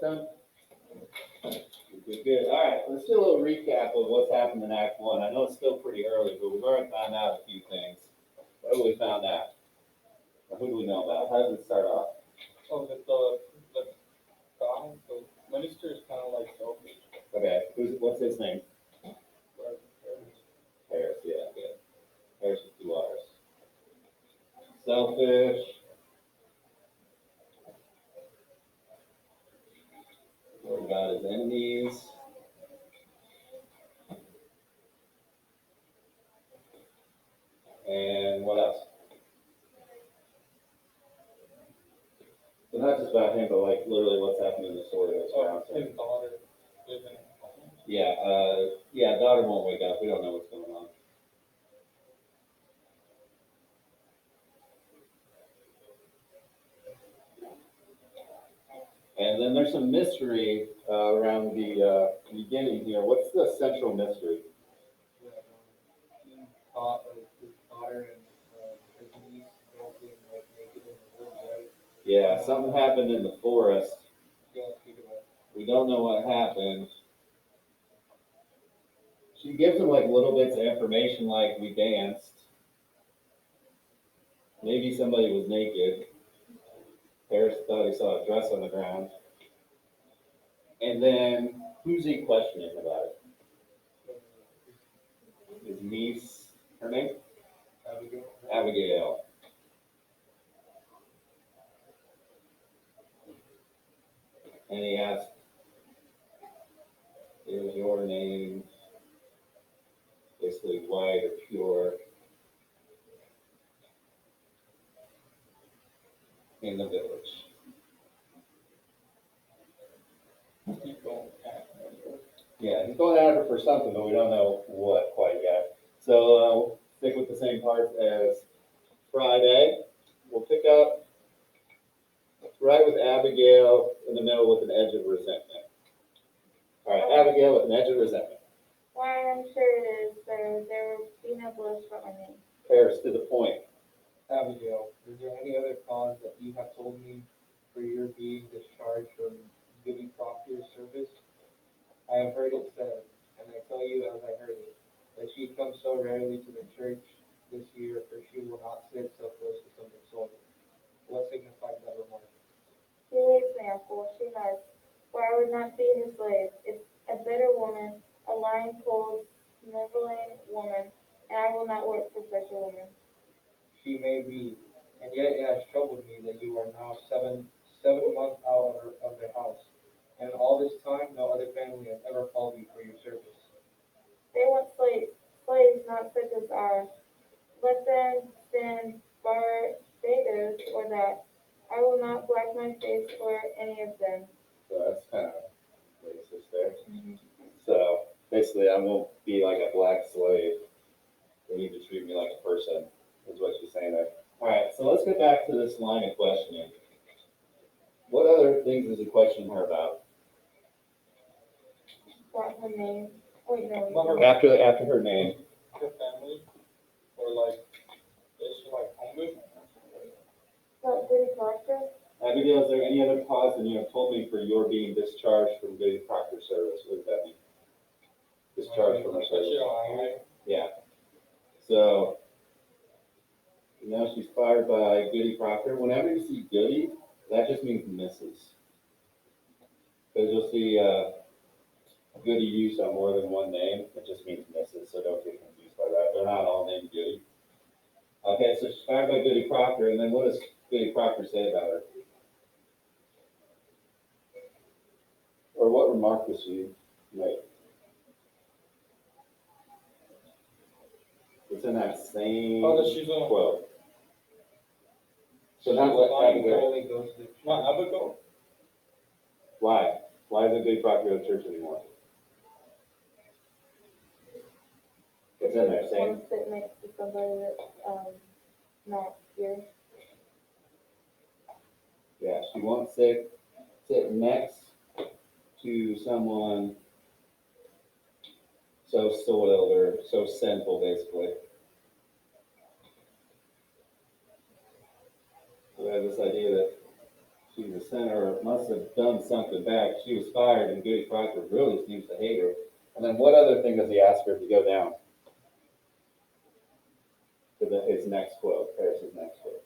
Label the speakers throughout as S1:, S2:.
S1: done? Good, good. All right, let's do a little recap of what's happened in Act One. I know it's still pretty early, but we've already found out a few things. What have we found out? Or who do we know about? How does it start off?
S2: Oh, the guy, the minister is kind of like selfish.
S1: Okay, what's his name?
S2: But,
S1: Harris, yeah, good. Harris with two R's. Selfish. Lord God his enemies. And what else? So not just about him, but like literally what's happening in the story that's around him.
S2: his daughter living.
S1: Yeah, daughter won't wake up. We don't know what's going on. And then there's some mystery around the beginning here. What's the central mystery?
S2: He caught his daughter and his niece dancing like naked in the woods, right?
S1: Yeah, something happened in the forest.
S2: Yeah, think about it.
S1: We don't know what happened. She gives him like little bits of information, like we danced. Maybe somebody was naked. Harris thought he saw a dress on the ground. And then who's he questioning about it? His niece, her name?
S2: Abigail.
S1: Abigail. And he asked, is your name basically white or pure in the village?
S2: Keep going.
S1: Yeah, he's going at her for something, but we don't know what quite yet. So stick with the same parts as Friday. We'll pick up right with Abigail in the middle with an edge of resentment. All right, Abigail with an edge of resentment.
S3: Why, I'm sure it is, sir. There will be no blush for my name.
S1: Harris to the point.
S2: Abigail, is there any other cause that you have told me for your being discharged from giving Proctor's service? I have heard it said, and I tell you as I heard it, that she comes so rarely to the church this year, for she will not sit so close to something soldier. What signifies that remark?
S3: She hates me, uncle. She must. For I would not be her slave. It's a bitter woman, a lying, cold, sniveling woman, and I will not work for such a woman.
S2: She may be, and yet it has troubled me that you are now seven months out of the house, and all this time no other family has ever called you for your service.
S3: They want slaves not such as ours. Let them send Barbados or that. I will not black my face for any of them.
S1: So that's kind of racist there. So basically, I won't be like a black slave. They need to treat me like a person, is what she's saying there. All right, so let's get back to this line of questioning. What other things is he questioning her about?
S3: What her name? Wait, no.
S2: Well,
S1: After her name.
S2: Her family, or like, is she like homeless?
S3: What, Goody Proctor?
S1: Abigail, is there any other cause than you have told me for your being discharged from Goody Proctor service? What does that mean? Discharged from her service. Yeah. So, now she's fired by Goody Proctor. Whenever you see Goody, that just means Mrs. Because you'll see Goody used on more than one name. It just means Mrs. So don't get confused by that. They're not all named Goody. Okay, so she's fired by Goody Proctor, and then what does Goody Proctor say about her? Or what remark does she make? It's in that same
S2: She's a
S1: quote. So not what Abigail.
S2: rarely goes to not Abigail.
S1: Why? Why isn't Goody Proctor go to church anymore? It's in there, same.
S3: Want to sit next to somebody that's not here.
S1: Yeah, she won't sit next to someone so soiled or so sinful, basically. So we have this idea that she's a senator, must have done something back. She was fired, and Goody Proctor really seems to hate her. And then what other thing does he ask her to go down? To his next quote, Paris's next quote.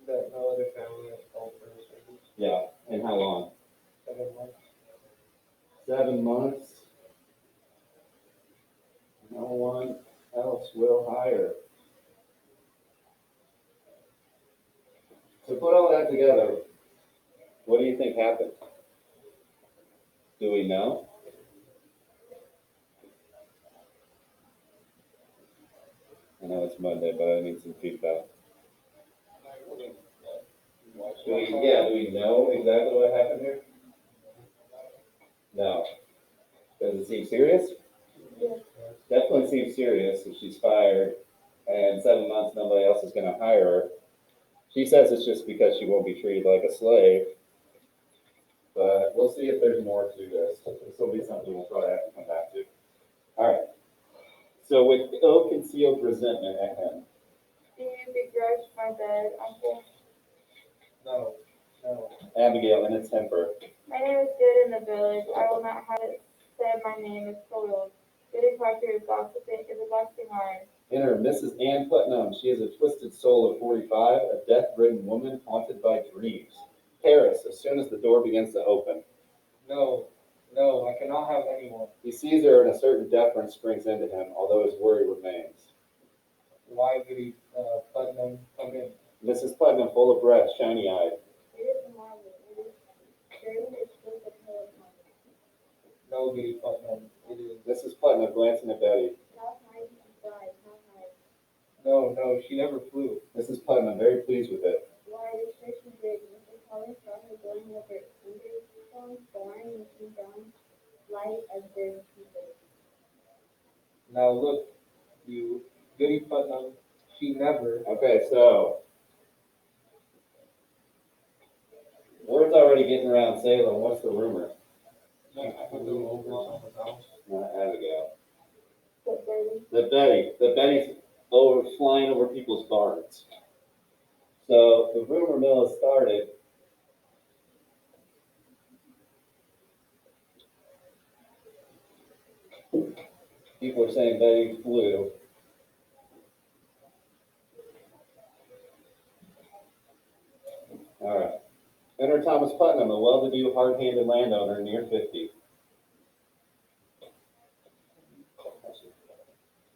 S2: That no other family has called for his service.
S1: Yeah, and how long?
S2: 7 months.
S1: 7 months. No one else will hire. So put all that together, what do you think happened? Do we know? I know it's Monday, but I need some feedback. Do we know exactly what happened here? No. Does it seem serious?
S3: Yeah.
S1: Definitely seems serious if she's fired and 7 months nobody else is gonna hire her. She says it's just because she won't be treated like a slave. But we'll see if there's more to this. This will be something we'll probably have to come back to. All right. So with ill-concealed resentment at him.
S3: Do you begrudge my bed, uncle?
S2: No.
S1: Abigail in a temper.
S3: My name is good in the village. I will not have it said my name is soiled. Goody Proctor is a gossiping iron.
S1: Enter Mrs. Ann Putnam. She is a twisted soul of 45, a death-ridden woman haunted by dreams. Paris, as soon as the door begins to open.
S2: No, I cannot have anyone.
S1: He sees her and a certain deference springs into him, although his worry remains.
S2: Why did he Putnam come in?
S1: Mrs. Putnam, full of breath, shiny-eyed.
S3: It is marvelous. It is very difficult to tell it.
S2: No, Goody Putnam. It is.
S1: Mrs. Putnam, glancing at Betty.
S3: How high did you fly? How high?
S2: No, she never flew.
S1: Mrs. Putnam, very pleased with it.
S3: Why, the church is big. Mr. Collins saw her going over thunderstorms, soaring and came down light as birds people.
S2: Now look, you Goody Putnam. She never.
S1: Okay, so word's already getting around Salem. What's the rumor? Not Abigail.
S3: But Bertie,
S1: The Betty's over flying over people's barns. So the rumor mill has started. People are saying Betty flew. All right. Enter Thomas Putnam, a well-to-do, hard-handed landowner near 50.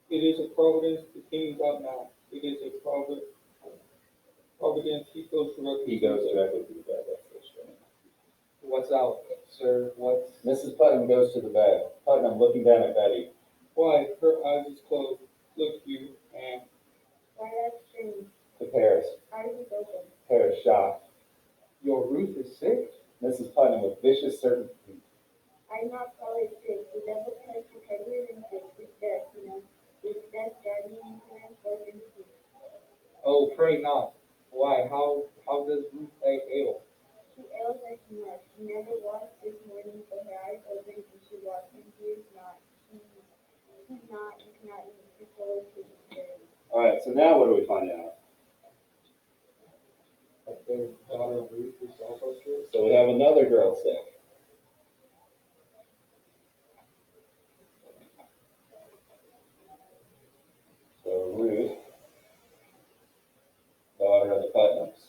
S4: It is a providence the king got now. It is a providence he goes directly.
S1: He goes directly to the bed. That's for sure.
S2: What's out, sir? What's?
S1: Mrs. Putnam goes to the bed. Putnam looking down at Betty.
S4: Why, her eyes is closed. Look you, and
S3: why that's strange.
S1: To Paris.
S3: Ours is open.
S1: Paris shocked.
S2: Your roof is sick?
S1: Mrs. Putnam with vicious certainty.
S3: I'm not probably sick. The devil tries to heavier than sick. It's death, you know. It's death driving me and forcing me.
S2: Oh, pray not. Why? How does Ruth ail?
S3: She ails like she must. She never walked this morning, so her eyes open and she walks and hears not. She's not and cannot eat. Her soul is scary.
S1: All right, so now what do we find out?
S2: That their daughter Ruth is also sick?
S1: So we have another girl sick. So Ruth, daughter of the Putnams.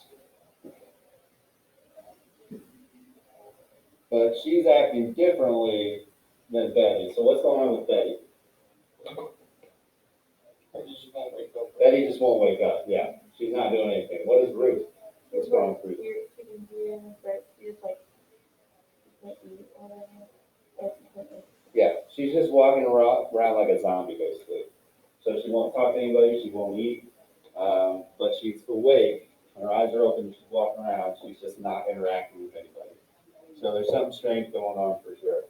S1: But she's acting differently than Betty. So what's going on with Betty?
S4: I just won't wake up.
S1: Betty just won't wake up. Yeah, she's not doing anything. What is Ruth? What's going on with Ruth?
S3: She can hear him, but she just like, can't eat or whatever.
S1: Yeah, she's just walking around like a zombie, basically. So she won't talk to anybody, she won't eat, but she's awake, her eyes are open, she's walking around, she's just not interacting with anybody. So there's something strange going on for sure.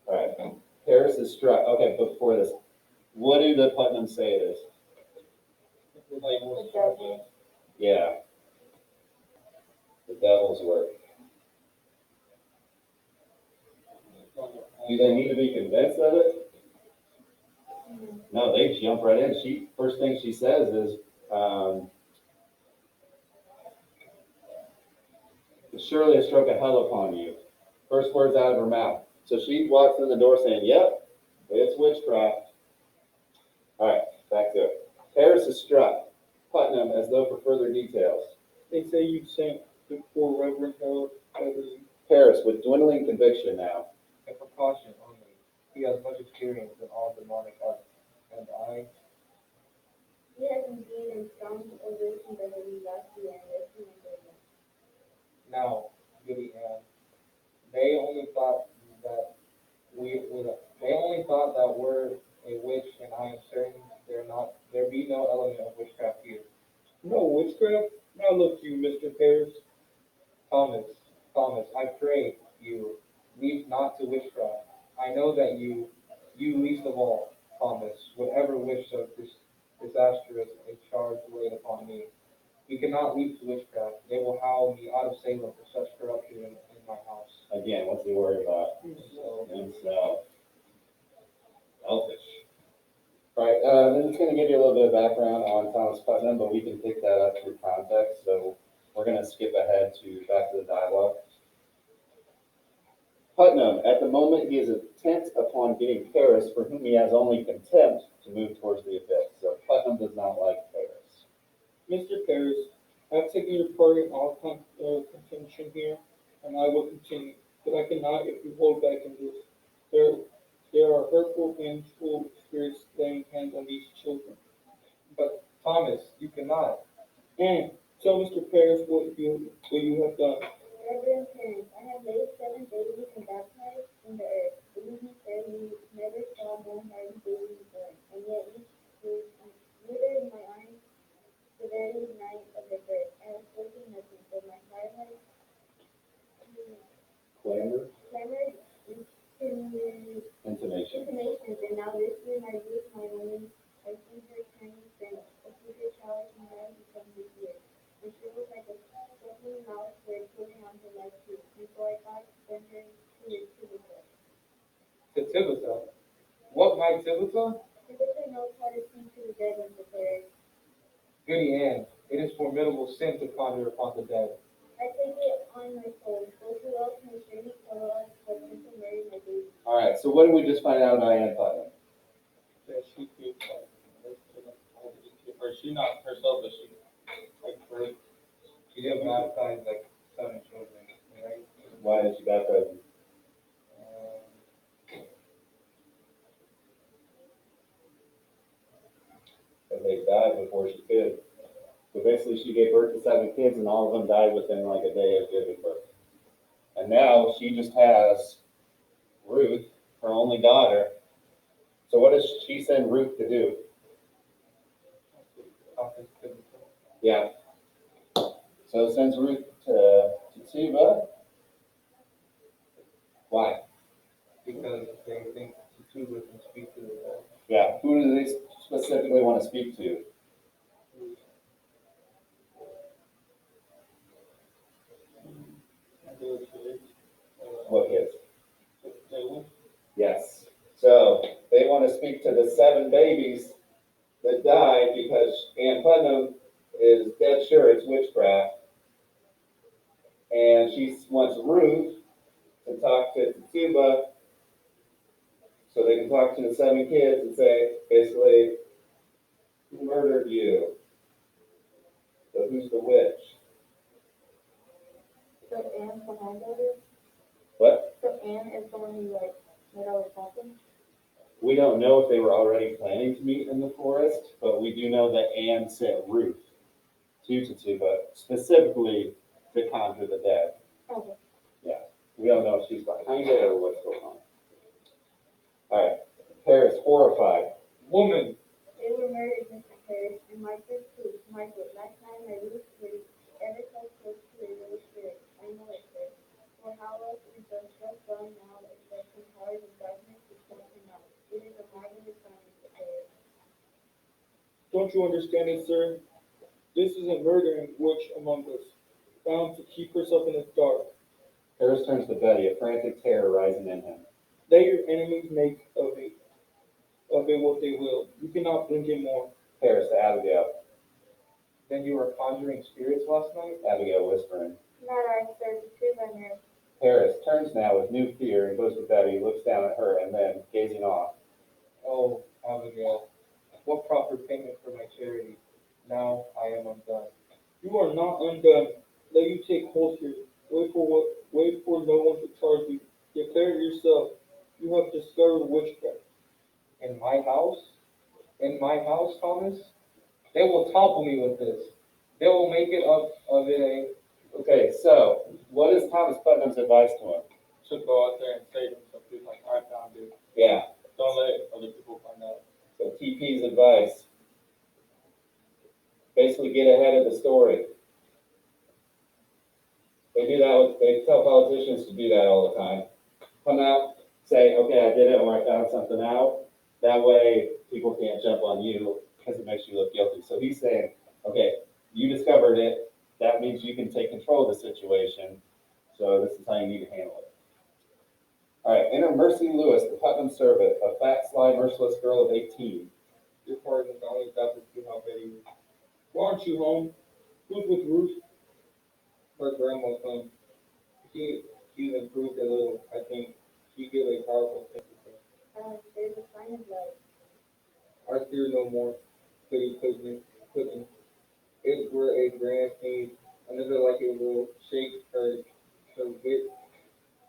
S1: All right, Paris is struck. Okay, before this, what do the Putnams say it is?
S3: The devil.
S1: Yeah, the devil's work. Do they need to be convinced of it? No, they jump right in. First thing she says is, Surely a stroke of hell upon you. First words out of her mouth. So she walks in the door saying, yep, it's witchcraft. All right, back to it. Paris is struck Putnam as though for further details.
S4: They say you sent before Reverend Harold Beverly.
S1: Paris, with dwindling conviction now.
S2: A precaution only. He has much experience in all demonic arts. And I,
S3: He has indeed in strong ovation that we last year and this year.
S2: now, Goody Ann, they only thought that they only thought that we're a witch, and I am certain there be no element of witchcraft here.
S4: No witchcraft? Now look you, Mr. Paris.
S2: Thomas, I pray you, leave not to witchcraft. I know that you least of all, Thomas, would ever wish so disastrous a charge laid upon me. We cannot leave to witchcraft. They will howl me out of Salem for such corruption in my house.
S1: Again, what's he worried about?
S2: So,
S1: Himself. Elfish. All right, then it's going to give you a little bit of background on Thomas Putnam, but we can pick that up through context. So we're going to skip ahead to back to the dialogue. Putnam, at the moment, he is intent upon getting Paris, for whom he has only contempt, to move towards the abyss. So Putnam does not like Paris.
S4: Mr. Paris, I've taken your part in all contention here, and I will continue, but I cannot if you hold back in this. There are hurtful and cruel spirits laying hands on these children.
S2: but Thomas, you cannot.
S4: And tell Mr. Paris what you have done.
S3: Reverend parents, I have laid 7 babies and baptized in the earth. Believe me, sir, you never saw more hardy babies born, and yet each was neutered in my arms the very night of their birth. I have spoken nothing, but my heart has
S1: Clamor?
S3: clamored into
S1: Intonation.
S3: intimations, and now this year my youth, my woman, I see her turning sin. A secret chalice in her become this year, and she was like a swimming mouth where children on her life too. And so I thought, send her to the book.
S2: To Tabitha. What, my Tabitha?
S3: Tabitha knows how to speak to the dead and prepare.
S2: Goody Ann, it is formidable sin to ponder upon the dead.
S3: I take it on my soul. Those who else may surely follow us, but to marry my baby.
S1: All right, so what did we just find out about Ann Putnam?
S4: That she could, or she not herself, but she, like, right?
S2: She didn't baptize like 7 children, right?
S1: Why did she baptize him? Because they died before she could. So basically, she gave birth to 7 kids, and all of them died within like a day of giving birth. And now she just has Ruth, her only daughter. So what does she send Ruth to do? Yeah. So sends Ruth to Tuba. Why?
S2: Because they think Tuba can speak to the dead.
S1: Yeah. Who do they specifically want to speak to? What kids? Yes. So they want to speak to the 7 babies that died because Ann Putnam is dead sure it's witchcraft. And she wants Ruth to talk to Tuba so they can talk to the 7 kids and say, basically, who murdered you? So who's the witch?
S3: So Anne's the granddaughter?
S1: What?
S3: So Anne is the one who like made all this happen?
S1: We don't know if they were already planning to meet in the forest, but we do know that Anne sent Ruth to Tuba specifically to conjure the dead.
S3: Okay.
S1: Yeah. We don't know if she's behind it or what's going on. All right. Paris, horrified.
S2: Woman,
S3: They were married, Mr. Paris, and Margaret too. Margaret, last time I was ever so close to a little spirit. I know it, sir. For how else is the just gone now, except some powers of darkness to close him out? It is a marvelous sign, Mr. Paris.
S4: Don't you understand it, sir? This is a murdering witch among us, bound to keep herself in the dark.
S1: Paris turns to Betty, a frantic terror rising in him.
S4: Let your enemies make of it what they will. You cannot bring in more.
S1: Paris to Abigail.
S2: Then you were conjuring spirits last night?
S1: Abigail whispering.
S3: Not I, sir, the truth I know.
S1: Paris turns now with new fear and goes to Betty, looks down at her, and then, gazing off.
S2: Oh, Abigail, what proper payment for my charity? Now I am undone.
S4: You are not undone. Let you take hold here. Wait for no one to charge you. Declare it yourself. You have discovered witchcraft.
S2: In my house? In my house, Thomas? They will topple me with this. They will make it up of it a
S1: Okay, so, what is Thomas Putnam's advice to him?
S4: To go out there and say to himself, he's like, I found it.
S1: Yeah,
S4: Don't let other people find out.
S1: so TP's advice. Basically get ahead of the story. They tell politicians to do that all the time. Come out, say, okay, I did it, or I found something out. That way, people can't jump on you because it makes you look guilty. So he's saying, okay, you discovered it. That means you can take control of the situation. So this is how you need to handle it. All right, enter Mercy Lewis, the Putnam servant, a fat, sly, merciless girl of 18.
S4: Your pardon, I only got to see how Betty was. Why aren't you home? Who's with Ruth? Her grandma's home. She's improved a little, I think. She gives a powerful sympathy.
S3: There's a sign of life.
S4: I fear no more. Betty Putnam. It were a grand sneeze. Another like it will shake her wit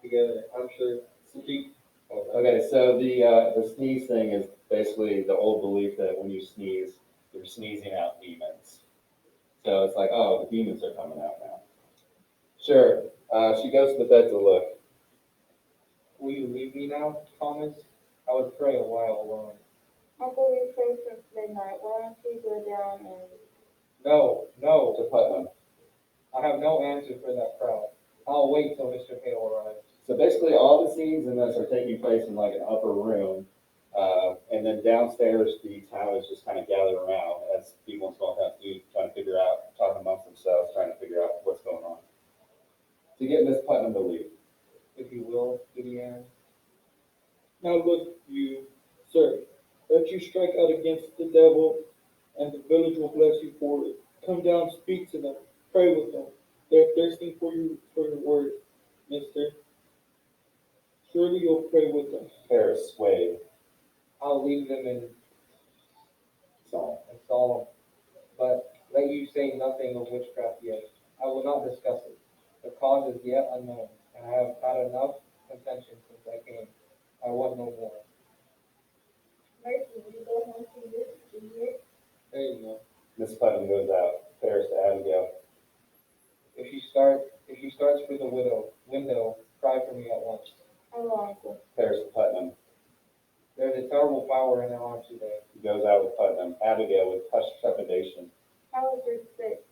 S4: together. I'm sure. Speak.
S1: Okay, so the sneeze thing is basically the old belief that when you sneeze, you're sneezing out demons. So it's like, oh, the demons are coming out now. Sure. She goes to the bed to look.
S2: will you leave me now, Thomas? I would pray a while alone.
S3: Uncle, we prayed since midnight. Why don't you go down and...
S2: No,
S1: To Putnam.
S2: I have no answer for that crowd. I'll wait till Mr. Hale arrives.
S1: So basically, all the scenes in this are taking place in like an upper room, and then downstairs the town is just kind of gathered around as people in small towns do, trying to figure out, talking amongst themselves, trying to figure out what's going on. To get Miss Putnam to leave.
S2: If you will, Gideon.
S4: Now look, you, sir, let you strike out against the devil, and the village will bless you for it. Come down, speak to them, pray with them. They're thirsting for your word, mister. Surely you'll pray with them.
S1: Paris swayed.
S2: I'll leave them in
S1: So,
S2: solemn, but let you say nothing of witchcraft yet. I will not discuss it. The cause is yet unknown, and I have had enough contention since I came. I want no more.
S3: Mercy, will you go home to this idiot?
S4: Hey, no.
S1: Miss Putnam goes out. Paris to Abigail.
S2: If she starts for the window, cry for me at once.
S3: I will, Uncle.
S1: Paris to Putnam.
S2: There's a terrible power in their arms today.
S1: He goes out with Putnam. Abigail with hushed trepidation.
S3: How is your sick?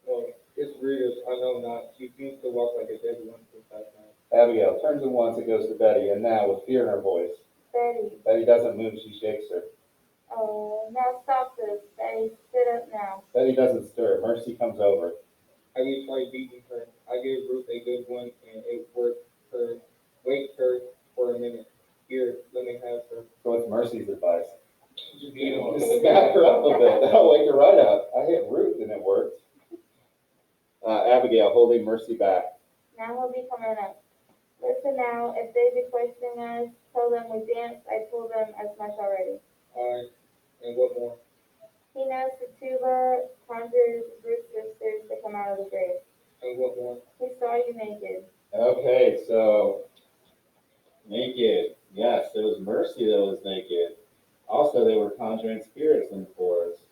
S4: Oh, it's Rita's, I know not. She seems to walk like a dead one since that night.
S1: Abigail turns at once and goes to Betty, and now with fear in her voice.
S3: Betty.
S1: Betty doesn't move, she shakes her.
S3: Oh, now stop this. Betty, sit up now.
S1: Betty doesn't stir. Mercy comes over.
S4: Have you tried beating her? I gave Ruth a good one, and it worked her. Wait her for a minute. Here, let me have her.
S1: So what's Mercy's advice?
S4: Just beat him.
S1: Just smack her up a bit. That'll wake her right up. I hit Ruth and it worked. Abigail holding Mercy back.
S3: Now he'll be coming up. Listen now, if they be questioning us, tell them we danced. I told them as much already.
S4: Alright, and what more?
S3: He knows the tuba conjures Ruth's sisters to come out of the grave.
S4: And what more?
S3: He saw you naked.
S1: Okay, so naked. Yes, it was Mercy that was naked. Also, they were conjuring spirits in the forest.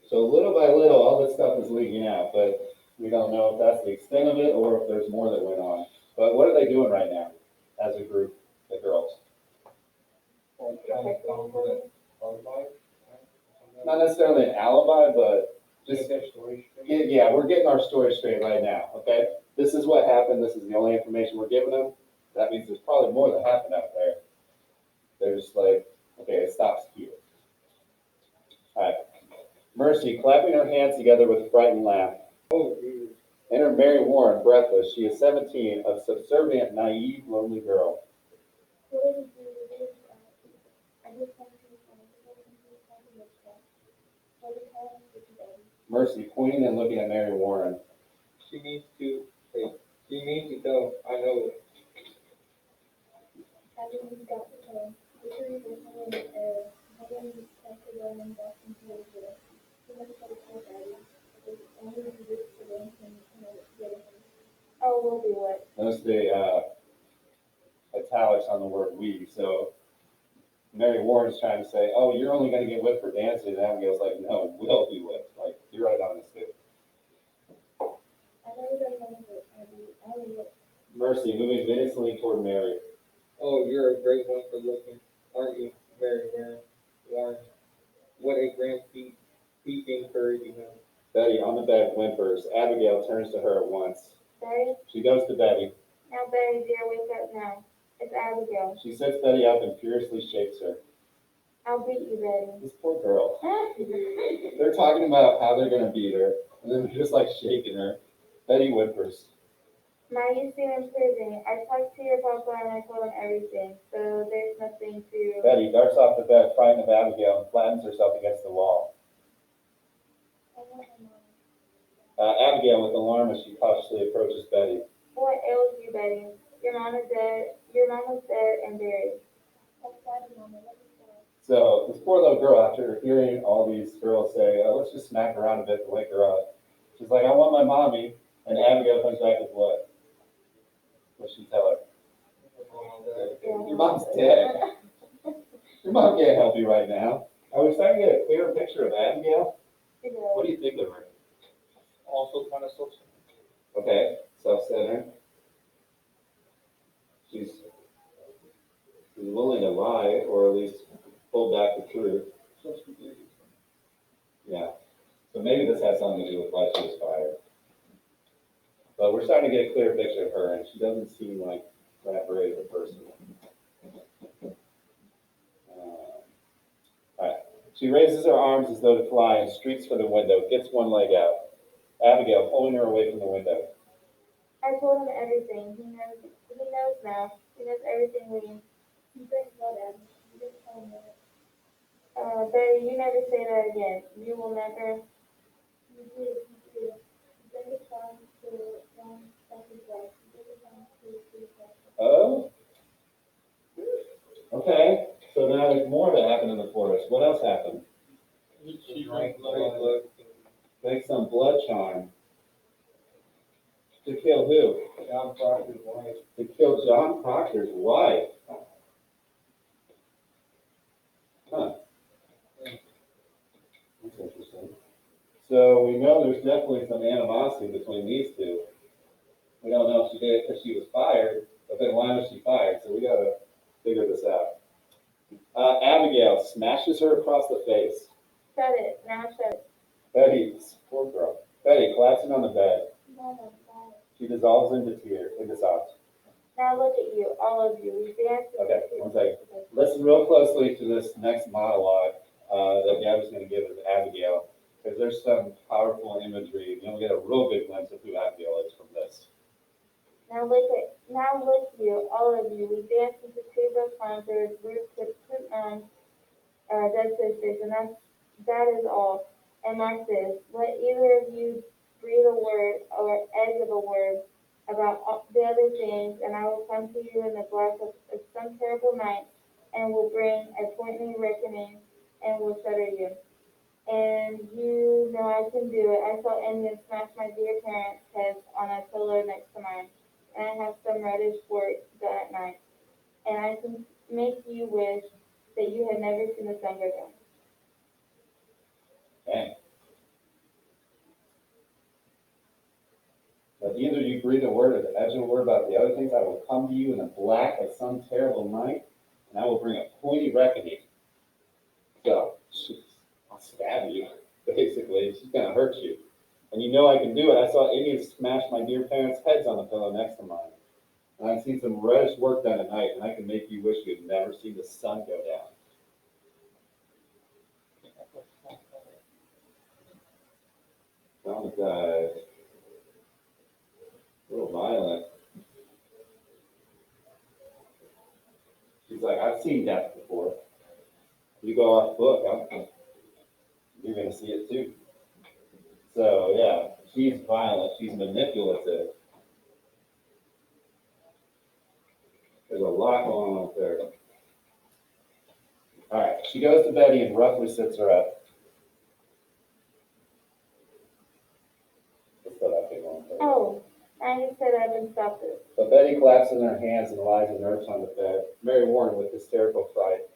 S1: So little by little, all this stuff is leaking out, but we don't know if that's the extent of it or if there's more that went on. But what are they doing right now as a group, the girls? Not necessarily an alibi, but just,
S2: their story straight.
S1: yeah, we're getting our story straight right now, okay? This is what happened. This is the only information we're giving them. That means there's probably more that happened out there. They're just like, okay, it stops here. All right. Mercy, clapping her hands together with a frightened laugh.
S4: Oh, Jesus.
S1: Enter Mary Warren, breathless. She is 17, a subservient, naive, lonely girl.
S3: What did you do? I just want to What is her? What is that?
S1: Mercy, pointing and looking at Mary Warren.
S2: She needs to go. I know it.
S3: Having got to go. The two reasons having tested them and best into the too much for the poor daddy. It's only the rich for them can get it. Oh, we'll do it.
S1: Notice the italics on the word we. So Mary Warren's trying to say, oh, you're only going to get whipped for dancing. And Abigail's like, no, we'll be whipped. Like, you're right on this too.
S3: I never done one of it. I only look.
S1: Mercy, moving menacingly toward Mary.
S2: Oh, you're a great one for looking, aren't you, Mary Warren? What a grand speaking courage you have.
S1: Betty, on the bed, whimpers. Abigail turns to her at once.
S3: Betty?
S1: She goes to Betty.
S3: Now, Betty, dear, wake up now. It's Abigail.
S1: She sits Betty up and furiously shakes her.
S3: I'll beat you, Betty.
S1: This poor girl. They're talking about how they're going to beat her, and then they're just like shaking her. Betty whimpers.
S3: Ma, you seem improving. I talked to your papa and I told him everything, so there's nothing to...
S1: Betty darts off the bed, frightened of Abigail, and flattens herself against the wall. Abigail with alarm as she cautiously approaches Betty.
S3: What ails you, Betty? Your mama's dead and buried. That's sad, Mama. What is that?
S1: So this poor little girl, after hearing all these girls say, oh, let's just smack her around a bit to wake her up, she's like, I want my mommy. And Abigail comes back with what? What'd she tell her? Your mom's dead. Your mom can't help you right now. Are we starting to get a clearer picture of Abigail? What do you think of her?
S4: Also kind of social.
S1: Okay, self-centered. She's willing to lie, or at least hold back the truth. Yeah. So maybe this has something to do with why she was fired. But we're starting to get a clear picture of her, and she doesn't seem like that brave a person. All right. She raises her arms as though to fly and streaks for the window, gets one leg out. Abigail pulling her away from the window.
S3: I told him everything. He knows now. He knows everything we... You didn't tell Dad. You didn't tell him that. Betty, you never say that again. You will never... You did. You bring the song to John Becky's wife. You bring the song to his wife.
S1: Oh? Okay. So now there's more that happened in the forest. What else happened?
S2: She drank blood.
S1: Make some blood charm. To kill who?
S2: John Proctor's wife.
S1: To kill John Proctor's wife. Huh. That's interesting. So we know there's definitely some animosity between these two. We don't know if she did it because she was fired, but then why was she fired? So we gotta figure this out. Abigail smashes her across the face.
S3: Shut it. Now shut it.
S1: Betty, poor girl. Betty collapsing on the bed.
S3: Mama.
S1: She dissolves into tears, into sobs.
S3: Now look at you, all of you. We danced.
S1: Okay, one second. Listen real closely to this next monologue that Gabby's going to give of Abigail, because there's some powerful imagery. You'll get a real good glimpse of who Abigail is from this.
S3: Now look you, all of you. We danced into two of farms. There was roots with put on dead sisters, and that is all. And mark this: let either of you breathe a word or edge of a word about the other things, and I will come to you in the black of some terrible night, and will bring a poignant reckoning, and will shudder you. And you know I can do it. I saw Indians smash my dear parents' heads on a pillow next to mine, and I have some reddish work done at night. And I can make you wish that you had never seen the sun go down.
S1: Okay. But either you breathe a word or the edge of a word about the other things, I will come to you in the black of some terrible night, and I will bring a pointy reckoning. So, I'll stab you, basically. She's going to hurt you. And you know I can do it. I saw Indians smash my dear parents' heads on the pillow next to mine. And I've seen some reddish work done at night, and I can make you wish you had never seen the sun go down. Traumatized. A little violent. She's like, I've seen death before. You go off book. You're gonna see it too. So, yeah, she's violent, she's manipulative. There's a lot going on with her. All right, she goes to Betty and roughly sits her up. Let's let that big one.
S3: Oh, I just said I've been stopped it.
S1: So Betty collapses in her hands and lies inert on the bed. Mary Warren with hysterical fright.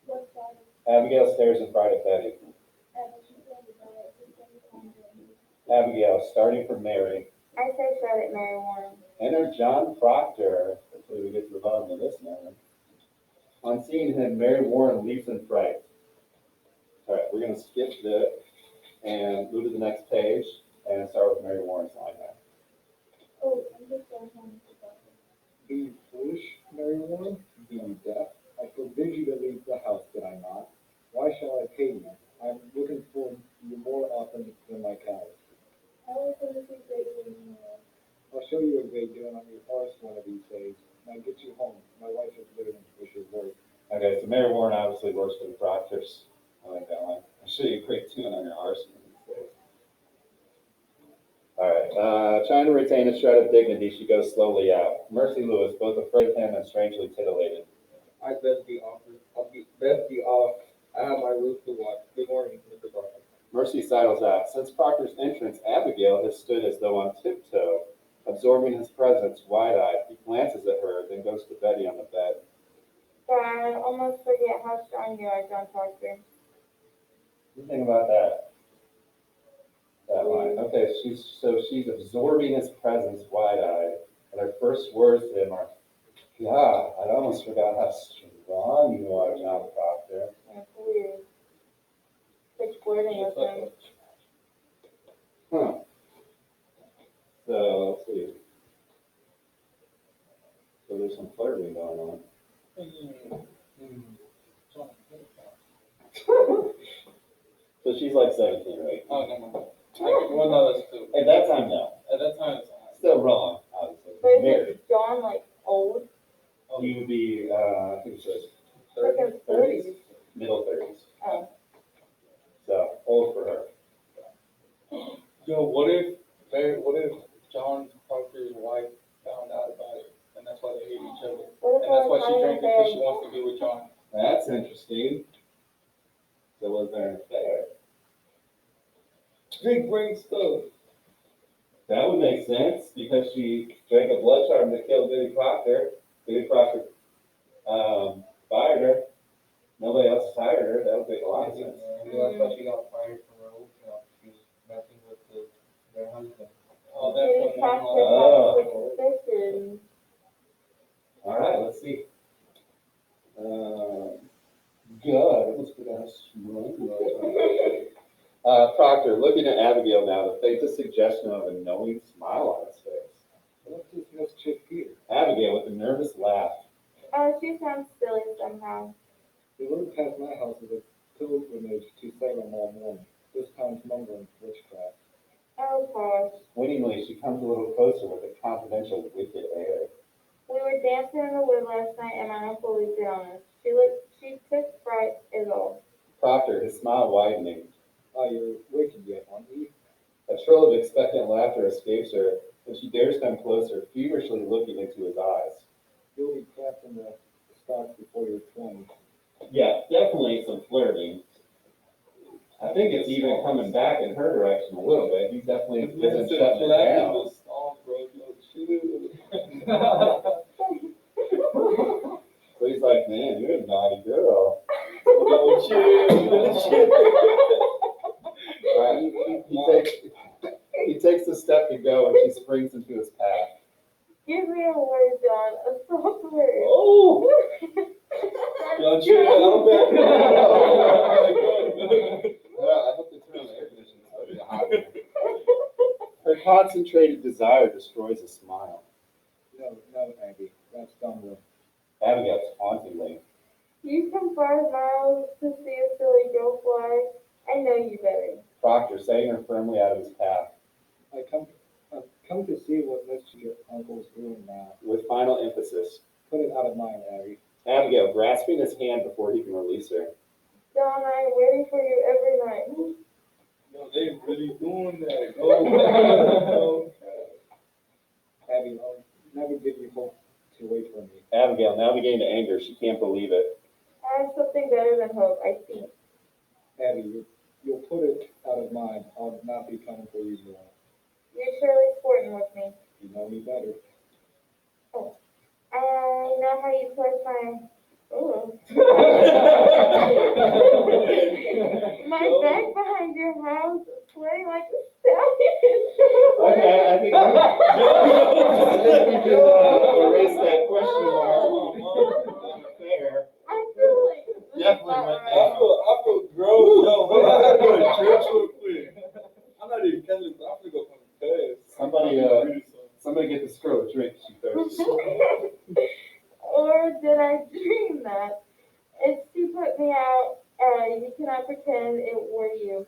S3: What's that?
S1: Abigail stares in fright at Betty. Abigail, starting from Mary.
S3: I say shut it, Mary Warren.
S1: Enter John Proctor. Hopefully we get to the bottom of this now. On seeing him, Mary Warren leaps in fright. All right, we're going to skip this and move to the next page and start with Mary Warren's line now.
S3: Oh, I'm just going home to talk.
S5: Be you foolish, Mary Warren? Be you deaf? I forbid you to leave the house, did I not? Why shall I pay you? I'm looking for you more often than my cows.
S3: I was going to see great news.
S5: I'll show you a great deal on your horse one of these days. Now get you home. My wife is waiting for your work.
S1: Okay, so Mary Warren obviously works for the Proctors. I like that one. I'll show you a great tune on your arsenal these days. All right, trying to retain a shred of dignity, she goes slowly out. Mercy Lewis, both afraid of him and strangely titillated.
S2: I'd best be off. Best be off. I have my roof to watch. Good morning, Mr. Proctor.
S1: Mercy sidles out. Since Proctor's entrance, Abigail has stood as though on tiptoe, absorbing his presence wide-eyed. He glances at her, then goes to Betty on the bed.
S3: I almost forget how strong you are, John Proctor.
S1: What do you think about that? That line. Okay, she's absorbing his presence wide-eyed, and her first words to him are, "God, I almost forgot how strong you are, John Proctor."
S3: That's weird. Like flirting with him.
S1: Huh. So, let's see. So there's some flirting going on. So she's like 17 or 18.
S2: Oh, never mind. Well, no, that's too.
S1: At that time, no.
S2: At that time, it's
S1: Still wrong, obviously.
S3: But is
S1: Married.
S3: it John like old?
S1: He would be, I think it says
S3: Like in his 30s.
S1: middle 30s.
S3: Oh.
S1: So, old for her.
S2: Yo, what if John Proctor's wife found out about it, and that's why they hate each other,
S3: What if
S2: and that's
S3: I
S2: why
S3: was
S2: she drank it because she
S3: hiding
S2: wants to be with John.
S1: That's interesting. So was there an affair?
S2: Big brain stuff.
S1: That would make sense because she drank a blood charm to kill Billy Proctor. Billy Proctor fired her. Nobody else hired her. That would make a lot of sense.
S2: That's why she got fired from her old job. She was messing with their husband. Oh,
S3: Billy
S2: that's what
S3: Proctor
S1: Oh.
S3: has suspicion.
S1: All right, let's see. God, I must forgot how strong you are. Proctor, looking at Abigail now, the faintest suggestion of a knowing smile on his face.
S5: What's this mischief here?
S1: Abigail with a nervous laugh.
S3: Oh, she sounds silly somehow.
S5: We rode past my house as a pilgrimage to Salem all morning, this time mumbling witchcraft.
S3: Oh gosh.
S1: Winningly, she comes a little closer with a confidential, wicked air.
S3: We were dancing in the wood last night and my uncle leaped in on us. She took fright is all.
S1: Proctor, his smile widening.
S5: Ah, you're waking yet, aren't you?
S1: A trill of expectant laughter escapes her, and she dares come closer, feverishly looking into his eyes.
S5: You'll be cracked in the stocks before you're 20.
S1: Yeah, definitely some flirting. I think it's even coming back in her direction a little bit. He definitely isn't shutting it down. So he's like, man, you're a naughty girl. All right, he takes a step to go, and she springs into his path.
S3: Give me a word, John. A soft word.
S1: Oh!
S2: Don't you? I don't bet.
S1: I hope they turn on the air conditioning. So it'll be hot in here. Her concentrated desire destroys a smile.
S5: No, Abby, that's dumb luck.
S1: Abigail tauntingly.
S3: You come 5 miles to see a silly girl fly. I know you better.
S1: Proctor, setting her firmly out of his path.
S5: I've come to see what mischief your uncle's doing now.
S1: With final emphasis.
S5: Put it out of mind, Abby.
S1: Abigail, grasping his hand before he can release her.
S3: John, I'm waiting for you every night.
S6: No, they really doing that. Go.
S5: Abby, I'll never give you hope to wait for me.
S1: Abigail, now beginning to anger, she can't believe it.
S3: I have something better than hope, I think.
S5: Abby, you'll put it out of mind. I'll not be coming for you more.
S3: You're surely sporting with me.
S5: You know me better.
S3: Oh, I know how you push my. Oh. My back behind your house, sweating like a stallion.
S1: Okay, I think we can erase that question mark. Fair.
S3: I feel like this is
S1: Definitely
S3: not
S1: went
S3: right.
S6: I feel gross, yo. I gotta go to church real quick. I'm not even Catholic, but I'm gonna go from the past.
S1: Somebody get this girl a drink. She's thirsty.
S3: Or did I dream that? If she put me out, you cannot pretend it were you.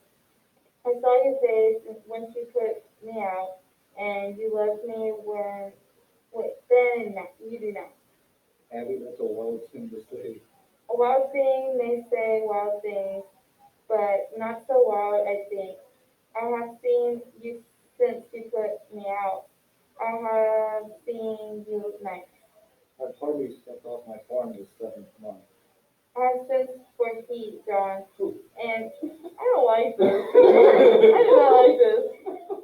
S3: I saw your face when she put me out, and you loved me when, wait, then and now, you do not.
S5: Abby, that's a wild thing to say.
S3: A wild thing may say wild things, but not so wild, I think. I have seen you since you put me out. I have seen you nice.
S5: I've hardly stepped off my farm this 7th month.
S3: I have sensed for heat, John, and I don't like this. I do not like this.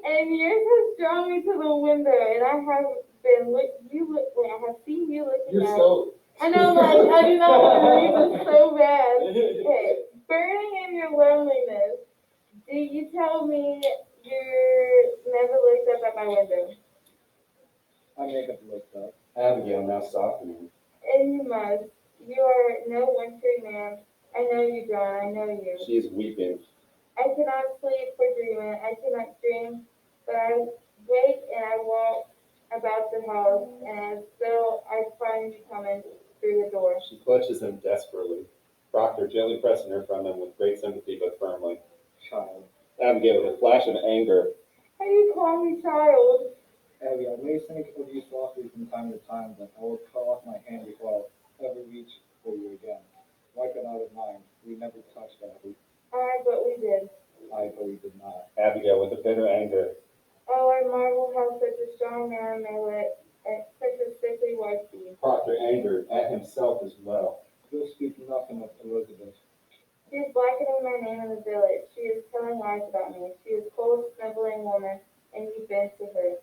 S3: And yours has drawn me to the window, and I have been wait, I have seen you looking
S1: You're
S3: out.
S1: so.
S3: I know, like, I do not want to read this so bad. Okay, burning in your loneliness. Do you tell me you never looked up at my window?
S5: I may have looked up.
S1: Abigail now softening.
S3: And you must. You are no wintry man. I know you, John. I know you.
S1: She is weeping.
S3: I cannot sleep for dreaming. I cannot dream, but I wake and I walk about the house, and as though I find you coming through the door.
S1: She clutches him desperately. Proctor gently pressing her from him with great sympathy but firmly.
S5: Child.
S1: Abigail with a flash of anger.
S3: How you call me child?
S5: Abby, I may think of you softly from time to time, but I will cut off my hand before I'll ever reach for you again. Wipe it out of mine. We never touched Abby.
S3: Aye, but we did.
S5: I believe did not.
S1: Abigail with a bitter anger.
S3: Oh, I marvel how such a strong man may let such a sickly wife be.
S1: Proctor angered at himself as well.
S5: You'll speak nothing of Elizabeth.
S3: She is blackening my name in the village. She is telling lies about me. She is cold, sniveling woman, and you bend to her.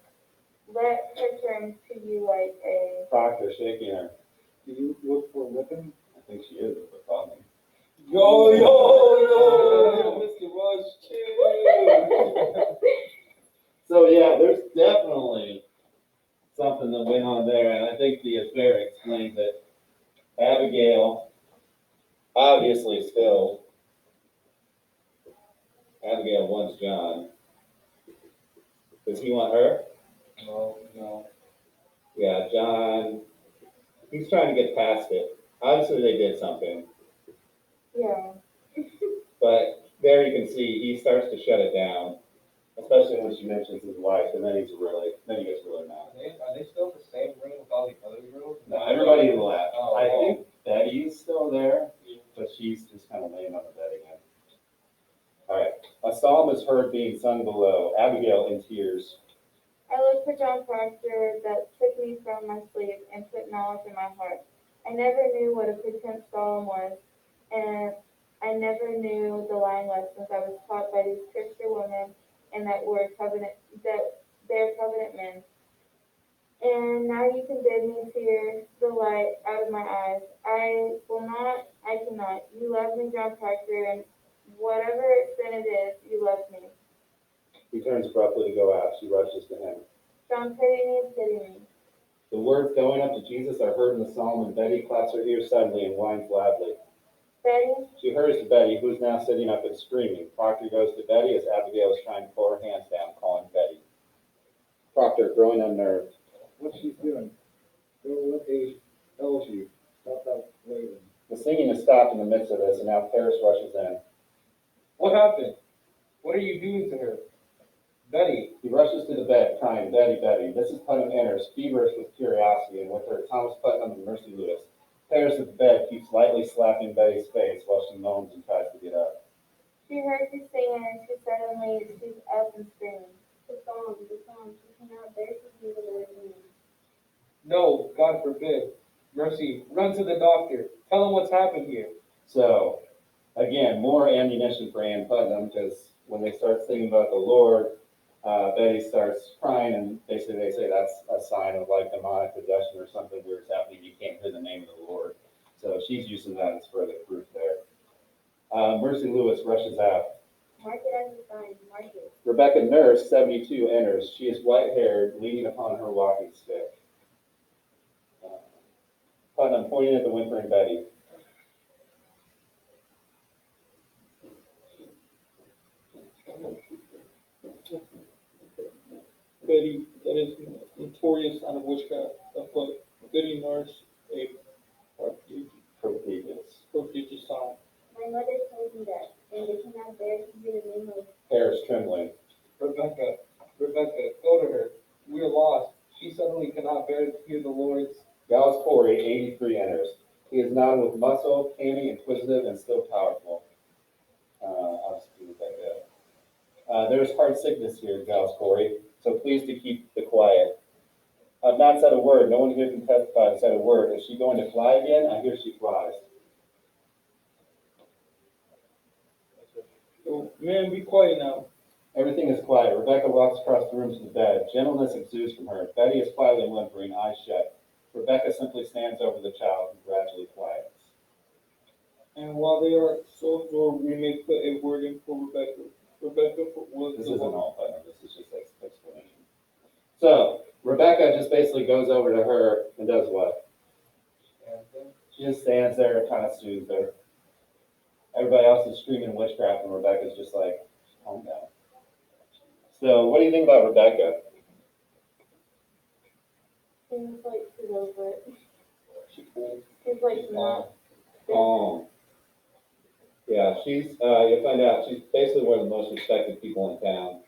S3: Let her turn to you like a.
S1: Proctor shaking her.
S5: Do you look for whipping?
S1: I think she is with the problem.
S6: Yo, Mr. Rush, chill.
S1: So yeah, there's definitely something that went on there, and I think the affair explains it. Abigail, obviously still, Abigail wants John. Does he want her?
S6: No.
S1: Yeah, John, he's trying to get past it. Obviously they did something,
S3: Yeah.
S1: but there you can see he starts to shut it down, especially when she mentions his wife, and then he gets really mad.
S2: Are they still in the same room with all the other girls?
S1: No, everybody left.
S2: Oh,
S1: I think Betty's still there, but she's just kind of laying on the bed again. All right. A psalm is heard being sung below. Abigail in tears.
S3: I looked for John Proctor that took me from my sleep and put knowledge in my heart. I never knew what a pretense psalm was, and I never knew the lying lessons I was taught by these Christian women and that they're covenant men. And now you can bid me tear the light out of my eyes. I will not, I cannot. You love me, John Proctor, and whatever sin it is, you love me.
S1: He turns abruptly to go out. She rushes to him.
S3: John, pity me, pity me.
S1: The words going up to Jesus are heard in the psalm, and Betty claps her ears suddenly and whines loudly.
S3: Betty?
S1: She hurries to Betty, who is now sitting up and screaming. Proctor goes to Betty as Abigail is trying to pull her hands down, calling Betty. Proctor, growing unnerved.
S5: What's she doing? Go what age tells you. Stop that waiting.
S1: The singing has stopped in the midst of this, and now Paris rushes in.
S2: What happened? What are you doing to her? Betty.
S1: He rushes to the bed, crying, Betty, Betty. Mrs. Putnam enters, feverish with curiosity, and with her Thomas Putnam and Mercy Lewis. Paris at the bed keeps lightly slapping Betty's face while she moans and tries to get up.
S3: She heard you singing and she suddenly she's up and screaming. The song, she cannot bear to hear the Lord's name.
S2: No, God forbid. Mercy, run to the doctor. Tell him what's happened here.
S1: So, again, more ammunition for Ann Putnam, because when they start singing about the Lord, Betty starts crying, and basically they say that's a sign of like demonic possession or something weird's happening. You can't hear the name of the Lord. So she's using that as further proof there. Mercy Lewis rushes out.
S3: Mark it as a sign, mark it.
S1: Rebecca Nurse, 72, enters. She is white-haired, leaning upon her walking stick. Putnam pointing at the whimpering Betty.
S4: Betty, that is notorious on witchcraft, afoot. Betty Nurse, a prodigious sign.
S3: My mother told me that, and they cannot bear to hear the name of.
S1: Paris trembling.
S2: Rebecca, go to her. We're lost. She suddenly cannot bear to hear the Lord's.
S1: Gallus Corey, 83, enters. He is nodded with muscle, canny, inquisitive, and still powerful. I'll just leave that there. There's heart sickness here, Gallus Corey, so please to keep the quiet. I've not said a word. No one here can testify to said a word. Is she going to fly again? I hear she flies.
S4: So, man, be quiet now.
S1: Everything is quiet. Rebecca walks across the room to the bed. Gentleness exudes from her. Betty is quietly whimpering, eyes shut. Rebecca simply stands over the child and gradually quiets.
S4: And while they are so absorbed, we may put a word in for Rebecca. Rebecca was
S1: This
S4: the
S1: isn't
S4: one.
S1: all Putnam. This is just explanation. So Rebecca just basically goes over to her and does what? She just stands there and kind of soothes her. Everybody else is screaming witchcraft, and Rebecca's just like, calm down. So what do you think about Rebecca?
S3: Seems like she's over it.
S4: She cool.
S3: Seems like she's not.
S1: Calm. Yeah, you'll find out, she's basically one of the most respected people in town.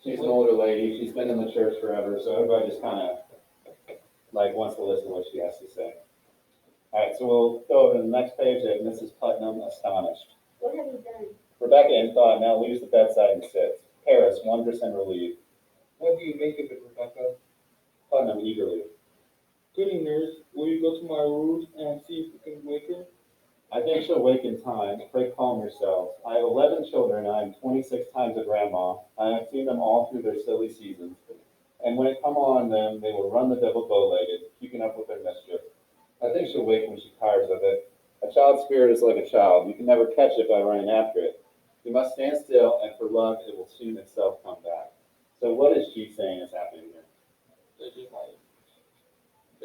S1: She's an older lady, she's been in the church forever, so everybody just kind of like wants to listen to what she has to say. All right, so we'll go over to the next page at Mrs. Putnam, astonished.
S3: What have you done?
S1: Rebecca, in thought, now leaves the bedside and sits. Paris, 1% relieved.
S2: What do you make of it, Rebecca?
S1: Putnam, eagerly.
S4: Goody nurse, will you go to my room and see if you can wake her?
S1: I think she'll wake in time. Pray calm yourselves. I have 11 children, and I am 26 times a grandma. I have seen them all through their silly seasons. And when it come on them, they will run the devil bow-legged, keeping up with their mischief. I think she'll wake when she tires of it. A child's spirit is like a child. You can never catch it by running after it. You must stand still, and for love, it will soon itself come back. So what is she saying is happening here?
S4: They're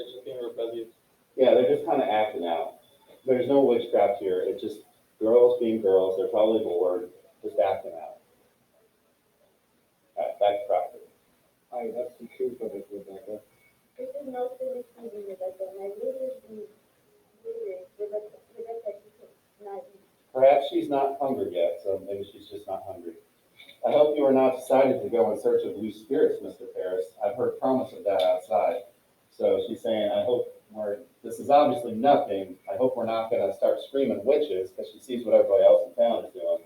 S4: just being rebellious.
S1: Yeah, they're just kind of acting out. There's no witchcraft here. It's just girls being girls. They're probably bored, just acting out. All right, back to Proctor.
S5: Aye, that's the truth of it, Rebecca.
S3: This is no silly season, Rebecca. My leader is being Rebecca, she cannot eat.
S1: Perhaps she's not hungry yet, so maybe she's just not hungry. I hope you are not decided to go in search of loose spirits, Mr. Paris. I've heard promise of that outside. So she's saying, I hope this is obviously nothing. I hope we're not going to start screaming witches, because she sees what everybody else in town is doing.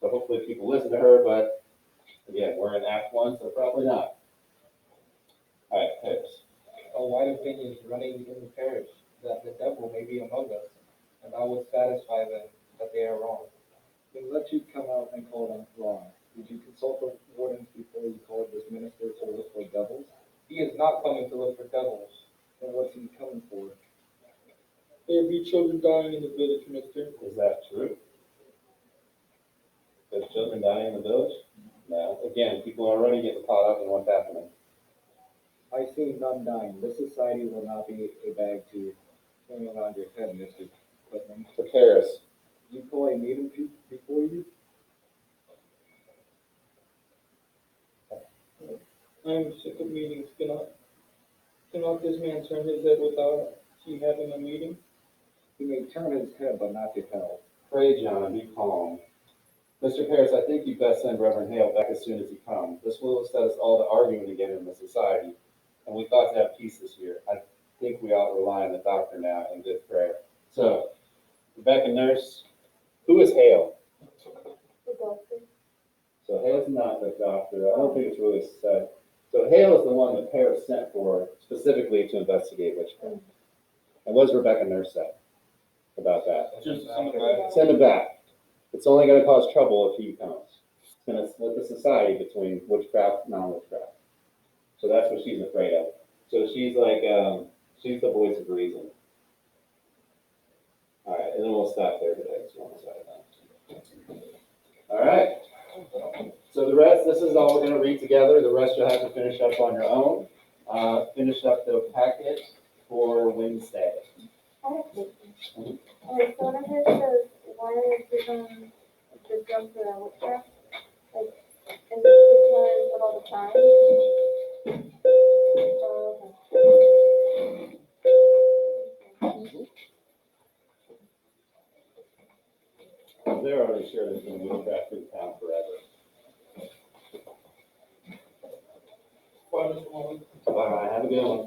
S1: So hopefully people listen to her, but again, we're in Act 1, so probably not. All right, Paris.
S2: A wide opinion is running in the parish that the devil may be among us, and I would satisfy them that they are wrong.
S5: Then let you come out and call them wrong. Did you consult the wardens before you called this minister to look for devils?
S2: He is not coming to look for devils.
S5: Then what's he coming for?
S4: There be children dying in the village, mister.
S1: Is that true? There's children dying in the village? No. Again, people are already getting caught up in what's happening.
S5: I see none dying. This society will not be a bag to hang around your head, Mr. Putnam.
S1: To Paris.
S5: You call a meeting before you?
S4: I am sick of meetings. Cannot this man turn his head without he having a meeting?
S5: He may turn his head, but not to hell.
S1: Pray, John, be calm. Mr. Paris, I think you best send Reverend Hale back as soon as he comes. This will set us all to arguing again in the society, and we thought to have peace this year. I think we ought to rely on the doctor now and good prayer. So, Rebecca Nurse, who is Hale?
S3: The doctor.
S1: So Hale's not the doctor. I don't think it's really said. So Hale is the one that Paris sent for specifically to investigate witchcraft. And what does Rebecca Nurse say about that?
S6: Just send it back.
S1: Send him back. It's only going to cause trouble if he comes. It's going to split the society between witchcraft and non-witchcraft. So that's what she's afraid of. So she's like, she's the voice of reason. All right, and then we'll stop there today. So we'll start that. All right. So the rest, this is all we're going to read together. The rest you'll have to finish up on your own. Finish up the packet for Wednesday.
S3: I have a question. So when I heard the why are given the drug for the witchcraft, like, is it because of all the time?
S1: They're already sure there's going to be witchcraft in town forever.
S4: Bye, Mr. Mullins.
S1: All right, have a good one.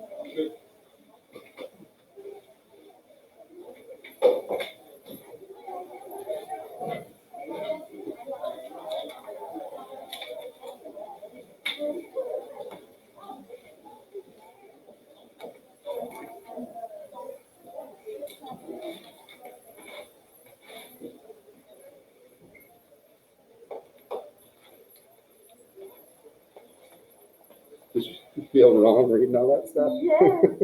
S1: Did you feel wrong reading all that stuff?
S3: Yes.